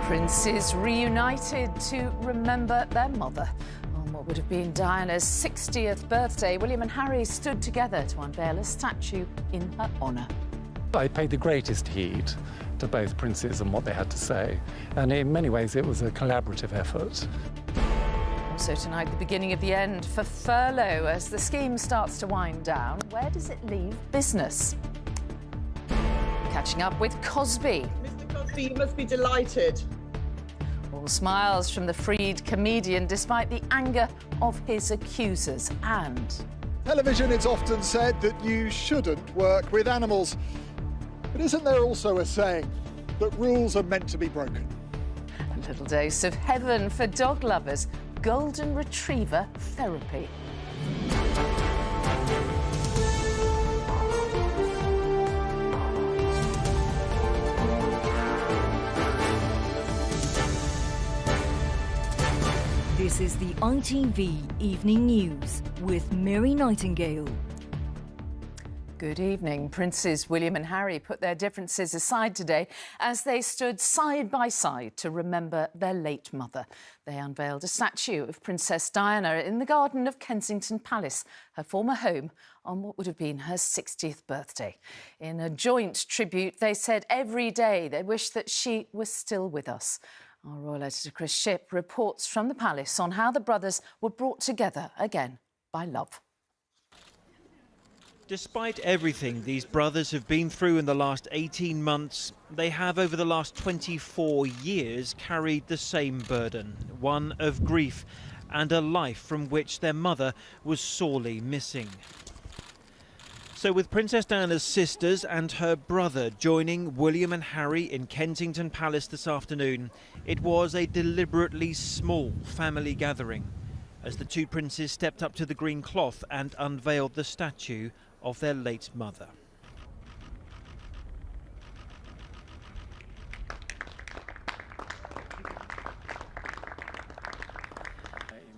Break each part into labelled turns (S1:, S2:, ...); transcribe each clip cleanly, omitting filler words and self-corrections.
S1: Princes reunited to remember their mother. On what would have been Diana's 60th birthday, William and Harry stood together to unveil a statue in her honour.
S2: I paid the greatest heed to both princes and what they had to say, and in many ways it was a collaborative effort.
S1: Also tonight, the beginning of the end for Furlough as the scheme starts to wind down. Where does it leave business? Catching up with Cosby.
S3: Mr. Cosby, you must be delighted.
S1: All smiles from the freed comedian despite the anger of his accusers. And
S4: television, it's often said that you shouldn't work with animals. But isn't there also a saying that rules are meant to be broken?
S1: a little dose of heaven for dog lovers. Golden Retriever therapy.
S5: This is the ITV Evening News with Mary Nightingale.
S1: Good evening. Princes William and Harry put their differences aside today as they stood side by side to remember their late mother. They unveiled a statue of Princess Diana in the garden of Kensington Palace, her former home, on what would have been her 60th birthday. In a joint tribute, they said every day they wished that she was still with us. Our royal editor Chris Shipp reports from the palace on how the brothers were brought together again by love.
S6: Despite everything these brothers have been through in the last 18 months, they have over the last 24 years carried the same burden, one of grief and a life from which their mother was sorely missing. So with Princess Diana's sisters and her brother joining William and Harry in Kensington Palace this afternoon, it was a deliberately small family gathering as the two princes stepped up to the green cloth and unveiled the statue of their late mother.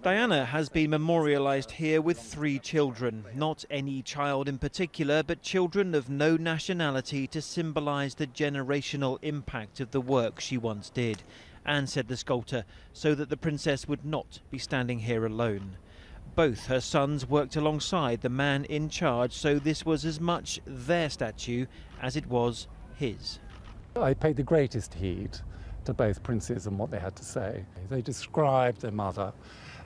S6: Diana has been memorialised here with 3 children, not any child in particular, but children of no nationality to symbolise the generational impact of the work she once did, and said the sculptor, so that the princess would not be standing here alone. Both her sons worked alongside the man in charge, so this was as much their statue as it was his.
S2: I paid the greatest heed to both princes and what they had to say. They described their mother,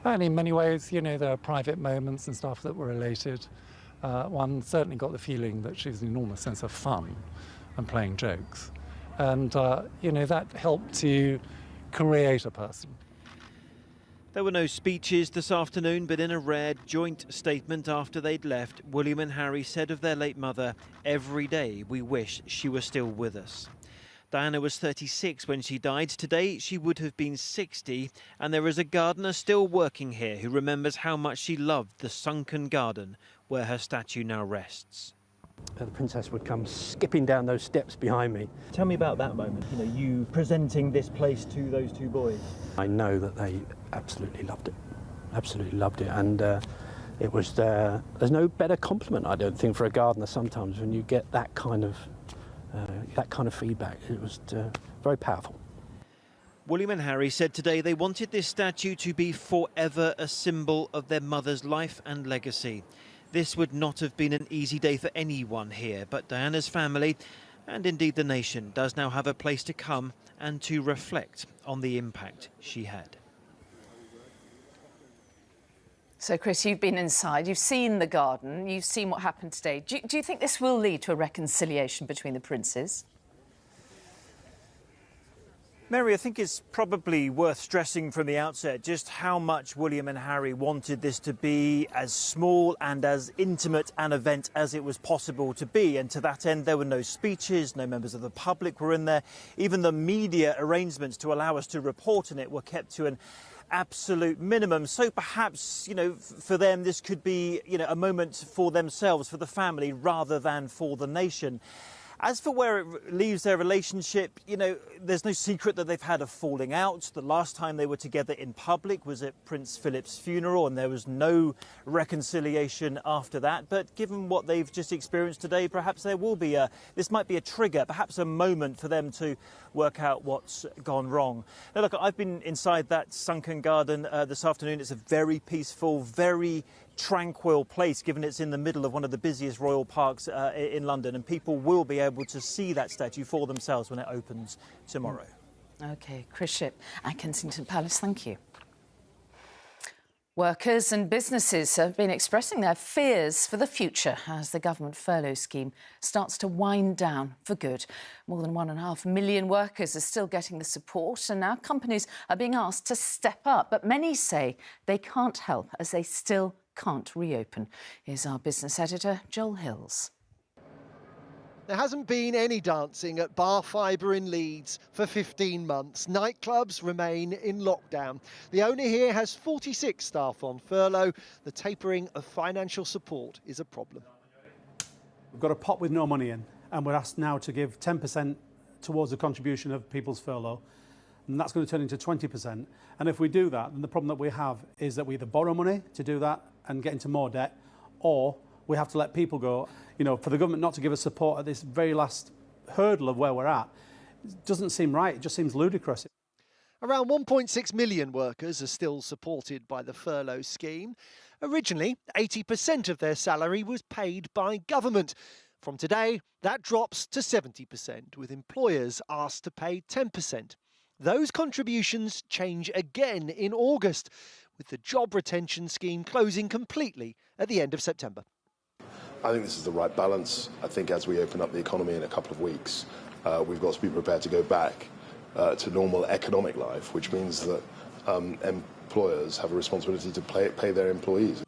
S2: and in many ways, you know, there are private moments and stuff that were related. One certainly got the feeling that she was an enormous sense of fun and playing jokes. And, you know, that helped to create a person.
S6: There were no speeches this afternoon, but in a rare joint statement after they'd left, William and Harry said of their late mother, "Every day we wish she was still with us." Diana was 36 when she died. Today she would have been 60, and there is a gardener still working here who remembers how much she loved the sunken garden where her statue now rests.
S7: The princess would come skipping down those steps behind me.
S8: Tell me about that moment, you know, you presenting this place to those 2 boys.
S7: I know that they absolutely loved it, and it was there's no better compliment, I don't think, for a gardener sometimes when you get that kind of feedback. It was very powerful.
S6: William and Harry said today they wanted this statue to be forever a symbol of their mother's life and legacy. This would not have been an easy day for anyone here, but Diana's family, and indeed the nation, does now have a place to come and to reflect on the impact she had.
S1: So, Chris, you've been inside, you've seen the garden, you've seen what happened today. Do you think this will lead to a reconciliation between the princes?
S8: Mary, I think it's probably worth stressing from the outset just how much William and Harry wanted this to be as small and as intimate an event as it was possible to be. And to that end, there were no speeches, no members of the public were in there. Even the media arrangements to allow us to report on it were kept to an absolute minimum. So perhaps, you know, for them, this could be, you know, a moment for themselves, for the family, rather than for the nation. As for where it leaves their relationship, you know, there's no secret that they've had a falling out. The last time they were together in public was at Prince Philip's funeral, and there was no reconciliation after that. But given what they've just experienced today, perhaps there will be this might be a trigger, perhaps a moment for them to work out what's gone wrong. Now, look, I've been inside that sunken garden this afternoon. It's a very peaceful, very tranquil place, given it's in the middle of one of the busiest royal parks in London, and people will be able to see that statue for themselves when it opens tomorrow.
S1: OK, Chris Shipp at Kensington Palace, thank you. Workers and businesses have been expressing their fears for the future as the government furlough scheme starts to wind down for good. More than 1.5 million workers are still getting the support, and now companies are being asked to step up. But many say they can't help as they still can't reopen. Here's our business editor, Joel Hills.
S9: There hasn't been any dancing at Bar Fibre in Leeds for 15 months. Nightclubs remain in lockdown. The owner here has 46 staff on furlough. The tapering of financial support is a problem.
S10: We've got a pot with no money in, and we're asked now to give 10% towards the contribution of people's furlough, and that's going to turn into 20%. And if we do that, then the problem that we have is that we either borrow money to do that and get into more debt, or we have to let people go. You know, for the government not to give us support at this very last hurdle of where we're at, it doesn't seem right. It just seems ludicrous.
S9: Around 1.6 million workers are still supported by the furlough scheme. Originally, 80% of their salary was paid by government. From today, that drops to 70%, with employers asked to pay 10%. Those contributions change again in August, with the job retention scheme closing completely at the end of September.
S11: I think this is the right balance. I think as we open up the economy in a couple of weeks, we've got to be prepared to go back to normal economic life, which means that employers have a responsibility to pay their employees.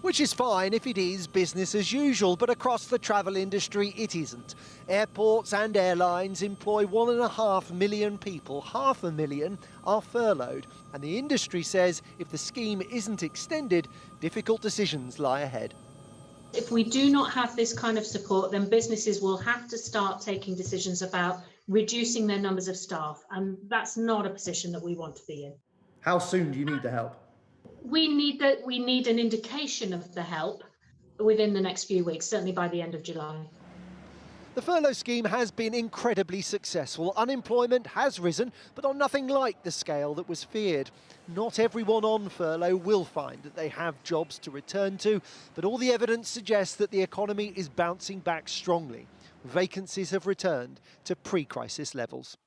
S9: Which is fine if it is business as usual, but across the travel industry it isn't. Airports and airlines employ 1.5 million people. 500,000 are furloughed. And the industry says if the scheme isn't extended, difficult decisions lie ahead.
S12: If we do not have this kind of support, then businesses will have to start taking decisions about reducing their numbers of staff. And that's not a position that we want to be in.
S13: How soon do you need the help?
S12: We need an indication of the help within the next few weeks, certainly by the end of July.
S9: The furlough scheme has been incredibly successful. Unemployment has risen, but on nothing like the scale that was feared. Not everyone on furlough will find that they have jobs to return to, but all the evidence suggests that the economy is bouncing back strongly. Vacancies have returned to pre-crisis levels.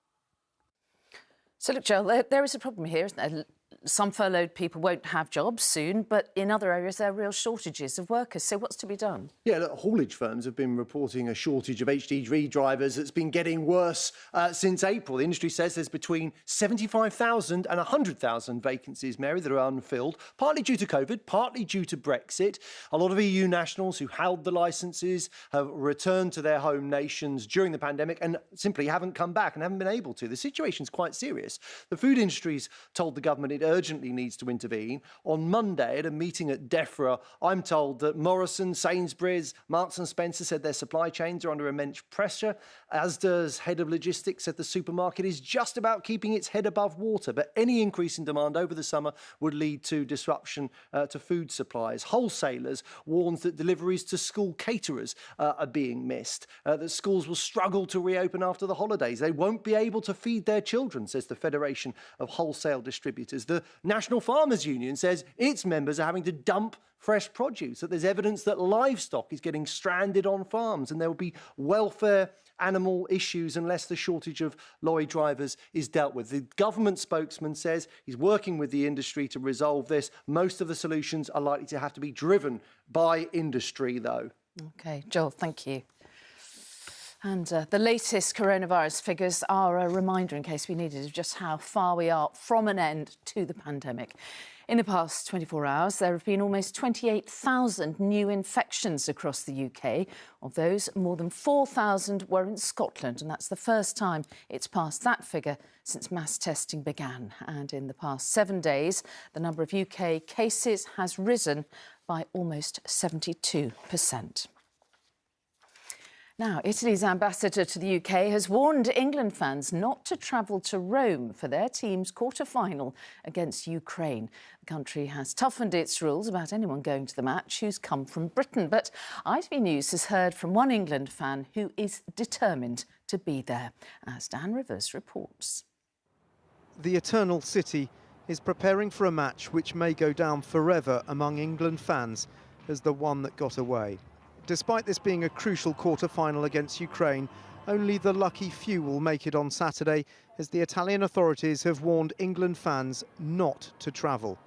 S1: So look, Joel, there is a problem here, isn't there? Some furloughed people won't have jobs soon, but in other areas there are real shortages of workers. So what's to be done?
S13: Yeah, look, haulage firms have been reporting a shortage of HGV drivers that's been getting worse since April. The industry says there's between 75,000 and 100,000 vacancies, Mary, that are unfilled, partly due to COVID, partly due to Brexit. A lot of EU nationals who held the licences have returned to their home nations during the pandemic and simply haven't come back and haven't been able to. The situation's quite serious. The food industry's told the government it urgently needs to intervene. On Monday, at a meeting at DEFRA, I'm told that Morrison, Sainsbury's, Marks and Spencer said their supply chains are under immense pressure. Asda's head of logistics said the supermarket is just about keeping its head above water, but any increase in demand over the summer would lead to disruption to food supplies. Wholesalers warns that deliveries to school caterers are being missed, that schools will struggle to reopen after the holidays. They won't be able to feed their children, says the Federation of Wholesale Distributors. The National Farmers Union says its members are having to dump fresh produce, that there's evidence that livestock is getting stranded on farms and there will be welfare animal issues unless the shortage of lorry drivers is dealt with. The government spokesman says he's working with the industry to resolve this. Most of the solutions are likely to have to be driven by industry, though.
S1: OK, Joel, thank you. And the latest coronavirus figures are a reminder, in case we needed, of just how far we are from an end to the pandemic. In the past 24 hours, there have been almost 28,000 new infections across the UK. Of those, more than 4,000 were in Scotland, and that's the first time it's passed that figure since mass testing began. And in the past 7 days, the number of UK cases has risen by almost 72%. Now, Italy's ambassador to the UK has warned England fans not to travel to Rome for their team's quarter-final against Ukraine. The country has toughened its rules about anyone going to the match who's come from Britain. But ITV News has heard from one England fan who is determined to be there, as Dan Rivers reports.
S14: The Eternal City is preparing for a match which may go down forever among England fans as the one that got away. Despite this being a crucial quarter-final against Ukraine, only the lucky few will make it on Saturday, as the Italian authorities have warned England fans not to travel.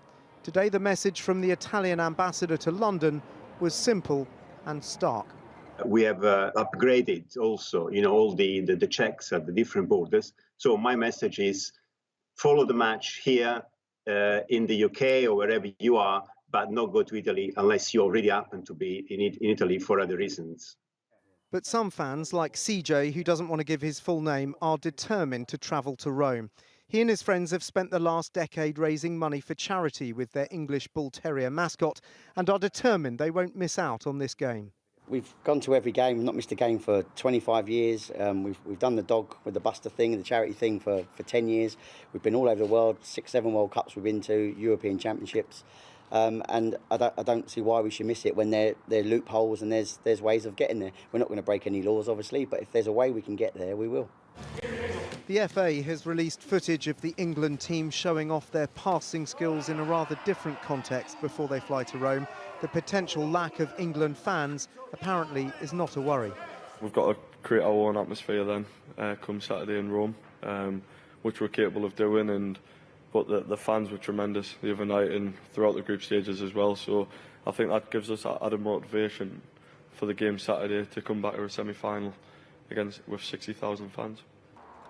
S14: Today, the message from the Italian ambassador to London was simple and stark.
S15: We have upgraded also, all the checks at the different borders. So my message is follow the match here in the UK or wherever you are, but not go to Italy unless you already happen to be in Italy for other reasons.
S14: But some fans, like CJ, who doesn't want to give his full name, are determined to travel to Rome. He and his friends have spent the last decade raising money for charity with their English Bull Terrier mascot and are determined they won't miss out on this game.
S16: We've gone to every game, not missed a game for 25 years. We've done the dog with the Buster thing, the charity thing for 10 years. We've been all over the world, 6-7 World Cups we've been to, European Championships. And I don't see why we should miss it when there are loopholes and there's ways of getting there. We're not going to break any laws, obviously, but if there's a way we can get there, we will.
S14: The FA has released footage of the England team showing off their passing skills in a rather different context before they fly to Rome. The potential lack of England fans apparently is not a worry.
S17: We've got to create our own atmosphere then come Saturday in Rome, which we're capable of doing. But the fans were tremendous the other night and throughout the group stages as well. So I think that gives us added motivation for the game Saturday to come back to a semi-final with 60,000 fans.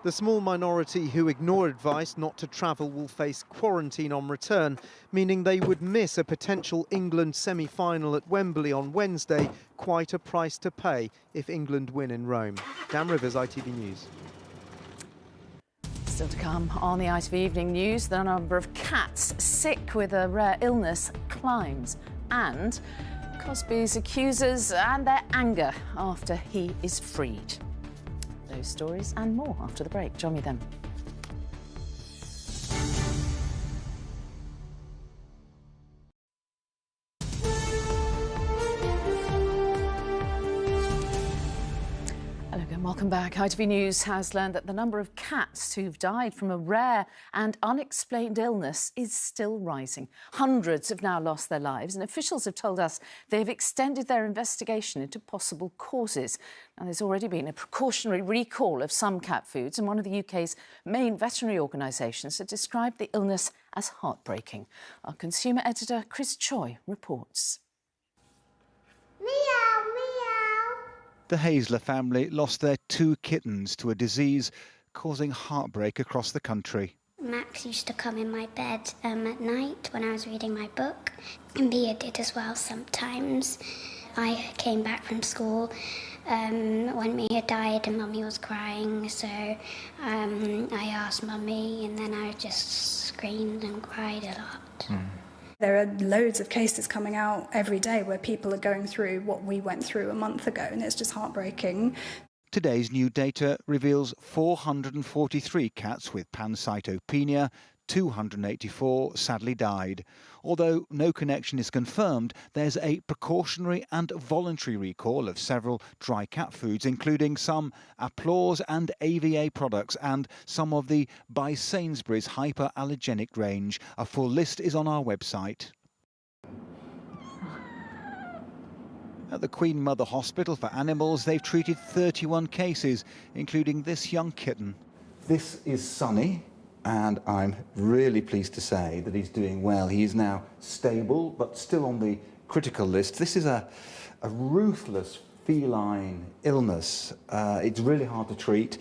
S14: The small minority who ignore advice not to travel will face quarantine on return, meaning they would miss a potential England semi-final at Wembley on Wednesday. Quite a price to pay if England win in Rome. Dan Rivers, ITV News.
S1: Still to come on the ITV Evening News, the number of cats sick with a rare illness climbs, and Cosby's accusers and their anger after he is freed. Those stories and more after the break. Join me then. Hello again, welcome back. ITV News has learned that the number of cats who've died from a rare and unexplained illness is still rising. Hundreds have now lost their lives, and officials have told us they've extended their investigation into possible causes. Now, there's already been a precautionary recall of some cat foods, and one of the UK's main veterinary organisations has described the illness as heartbreaking. Our consumer editor, Chris Choi, reports.
S18: The Haisler family lost their 2 kittens to a disease causing heartbreak across the country.
S19: Max used to come in my bed at night when I was reading my book, and Bea did as well sometimes. I came back from school when Mia died and Mummy was crying, so I asked Mummy, and then I just screamed and cried a lot.
S20: There are loads of cases coming out every day where people are going through what we went through a month ago, and it's just heartbreaking.
S18: Today's new data reveals 443 cats with pancytopenia, 284 sadly died. Although no connection is confirmed, there's a precautionary and voluntary recall of several dry cat foods, including some Applause and AVA products and some of the by Sainsbury's hyperallergenic range. A full list is on our website. At the Queen Mother Hospital for Animals, they've treated 31 cases, including this young kitten.
S21: This is Sonny, and I'm really pleased to say that he's doing well. He is now stable, but still on the critical list. This is a ruthless feline illness. It's really hard to treat,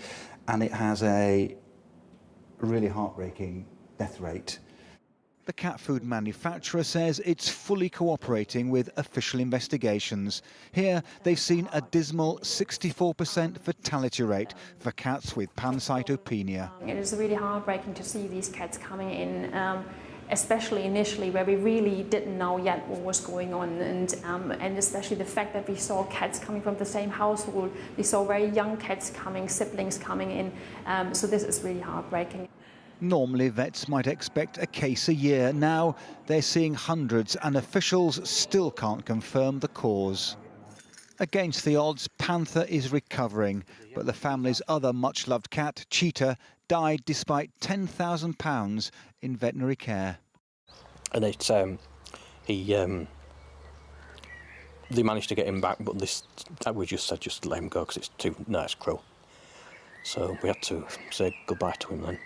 S21: and it has a really heartbreaking death rate.
S18: The cat food manufacturer says it's fully cooperating with official investigations. Here, they've seen a dismal 64% fatality rate for cats with pancytopenia.
S22: It is really heartbreaking to see these cats coming in
S3: especially initially where we really didn't know yet what was going on, and especially the fact that we saw cats coming from the same household, we saw very young cats coming, siblings coming in, so this is really heartbreaking.
S18: Normally, vets might expect a case a year. Now they're seeing hundreds, and officials still can't confirm the cause. Against the odds, Panther is recovering, but the family's other much-loved cat, Cheetah, died despite £10,000 in veterinary care.
S7: And it's they managed to get him back, but we just said just let him go because it's cruel. So we had to say goodbye to him then.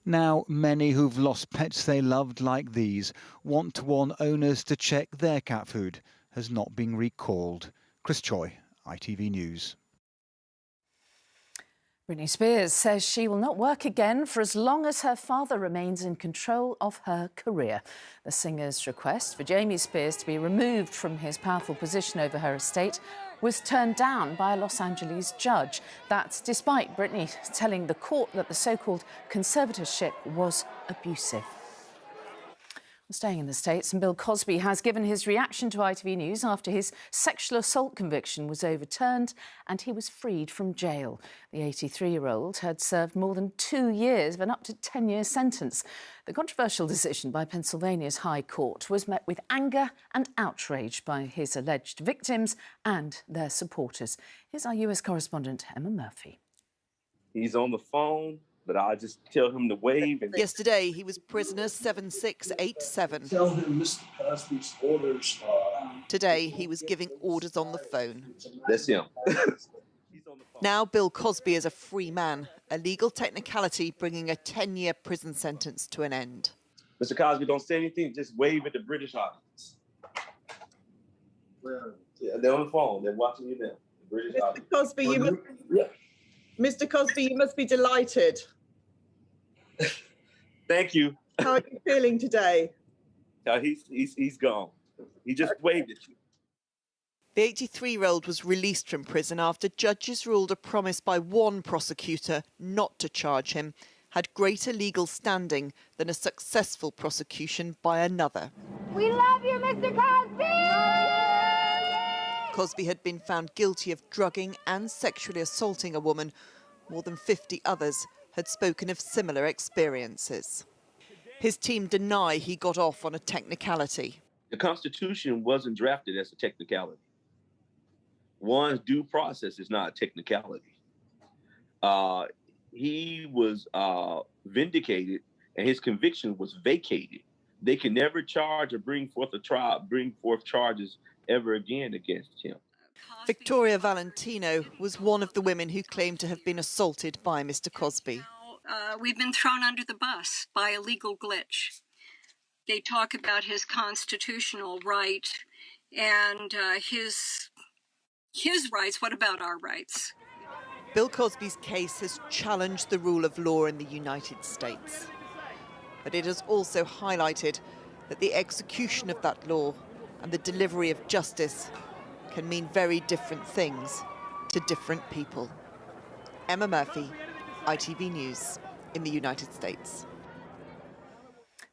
S18: Now, many who've lost pets they loved like these want to warn owners to check their cat food has not been recalled. Chris Choi, ITV News.
S1: Britney Spears says she will not work again for as long as her father remains in control of her career. The singer's request for Jamie Spears to be removed from his powerful position over her estate was turned down by a Los Angeles judge. That's despite Britney telling the court that the so-called conservatorship was abusive. Staying in the States, and Bill Cosby has given his reaction to ITV News after his sexual assault conviction was overturned and he was freed from jail. The 83-year-old had served more than 2 years of an up to 10-year sentence. The controversial decision by Pennsylvania's High Court was met with anger and outrage by his alleged victims and their supporters. Here's our US correspondent, Emma Murphy.
S22: He's on the phone, but I just tell him to wave. And
S23: yesterday, he was prisoner 7687.
S22: Tell him Mr. Cosby's orders.
S23: Today, he was giving orders on the phone.
S22: That's him.
S23: Now, Bill Cosby is a free man, a legal technicality bringing a 10-year prison sentence to an end.
S22: Mr. Cosby, don't say anything. Just wave at the British audience. Yeah, they're on the phone. They're watching you now. The British audience.
S23: Cosby,
S22: Mr. Cosby, you must be delighted. Thank you.
S23: How are you feeling today?
S22: He's gone. He just waved at you.
S23: The 83-year-old was released from prison after judges ruled a promise by one prosecutor not to charge him had greater legal standing than a successful prosecution by another.
S24: We love you, Mr. Cosby!
S23: Cosby had been found guilty of drugging and sexually assaulting a woman. More than 50 others had spoken of similar experiences. His team deny he got off on a technicality.
S22: The Constitution wasn't drafted as a technicality. One's due process is not a technicality. He was vindicated and his conviction was vacated. They can never charge or bring forth charges ever again against him.
S23: Victoria Valentino was one of the women who claimed to have been assaulted by Mr. Cosby.
S25: We've been thrown under the bus by a legal glitch. They talk about his constitutional right and his rights. What about our rights?
S23: Bill Cosby's case has challenged the rule of law in the United States. But it has also highlighted that the execution of that law and the delivery of justice can mean very different things to different people. Emma Murphy, ITV News in the United States.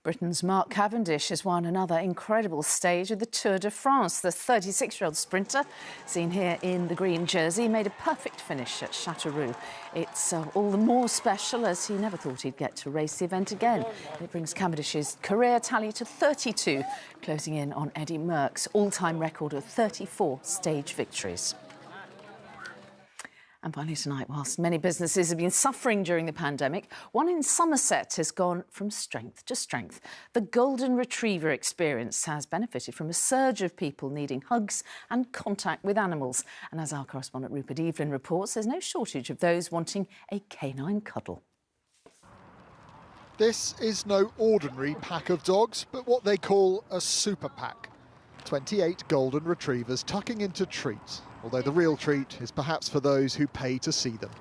S1: Britain's Mark Cavendish has won another incredible stage of the Tour de France. The 36-year-old sprinter, seen here in the green jersey, made a perfect finish at Châteauroux. It's all the more special as he never thought he'd get to race the event again. It brings Cavendish's career tally to 32, closing in on Eddie Merckx's all-time record of 34 stage victories. And finally tonight, whilst many businesses have been suffering during the pandemic, one in Somerset has gone from strength to strength. The Golden Retriever experience has benefited from a surge of people needing hugs and contact with animals. And as our correspondent Rupert Evelyn reports, there's no shortage of those wanting a canine cuddle.
S4: This is no ordinary pack of dogs, but what they call a super pack. 28 Golden Retrievers tucking into treats. Although the real treat is perhaps for those who pay to see them.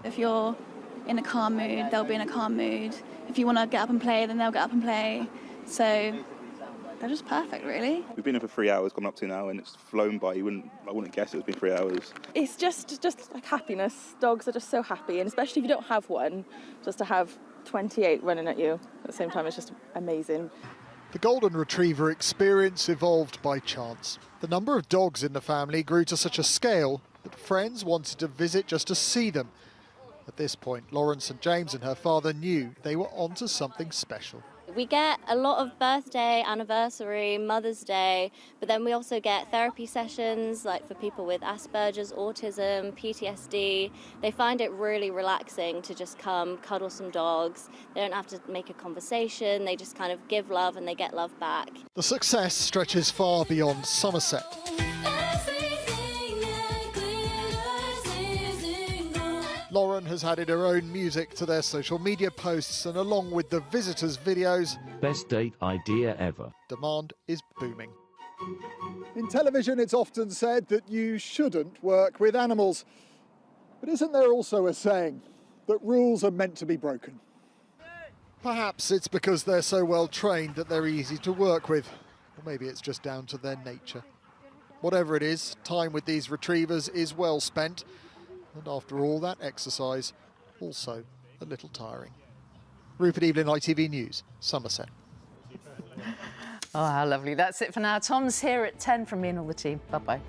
S26: If you're in a calm mood, they'll be in a calm mood. If you want to get up and play, then they'll get up and play. So they're just perfect, really.
S27: We've been here for 3 hours, coming up to now, and it's flown by. I wouldn't guess it's been 3 hours.
S28: It's just like happiness. Dogs are just so happy, and especially if you don't have one, just to have
S2: 28 running at you at the same time. It's just amazing.
S4: The Golden Retriever experience evolved by chance. The number of dogs in the family grew to such a scale that friends wanted to visit just to see them. At this point, Lauren St James and her father knew they were onto something special.
S5: We get a lot of birthday, anniversary, Mother's Day, but then we also get therapy sessions like for people with Asperger's, autism, PTSD. They find it really relaxing to just come, cuddle some dogs. They don't have to make a conversation, they just kind of give love and they get love back.
S4: The success stretches far beyond Somerset. Lauren has added her own music to their social media posts, and along with the visitors' videos,
S6: best date idea ever.
S4: Demand is booming. In television, it's often said that you shouldn't work with animals. But isn't there also a saying that rules are meant to be broken? Perhaps it's because they're so well trained that they're easy to work with. Or maybe it's just down to their nature. Whatever it is, time with these retrievers is well spent. And after all that exercise, also a little tiring. Rupert Evelyn, ITV News, Somerset.
S1: Oh, how lovely. That's it for now. Tom's here at 10 from me and all the team. Bye-bye.